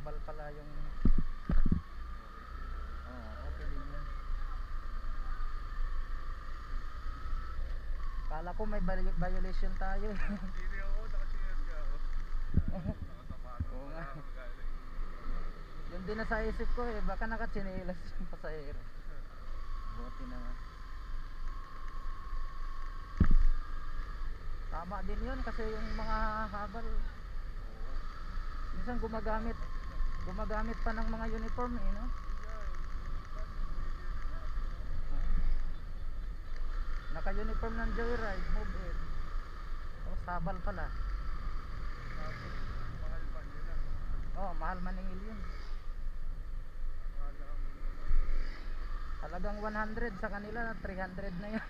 sabal pala yung okay din yun. Kala ko may violation tayo. Hindi ako, nakasinas ka ako. Nakasapato Oo nga. pala ako galing. Yun din na sa isip ko eh, baka nakatsinelas yung pasahero. Buti naman. Tama din yun kasi yung mga habal minsan gumagamit pa ng mga uniform eh, no? Naka-uniform ng Joyride, Move It. Tapos habal pala. Tapos, mahal pa nila. Mahal maningil yun. Akala mo naman. Talagang 100 sa kanila, 300 na yun.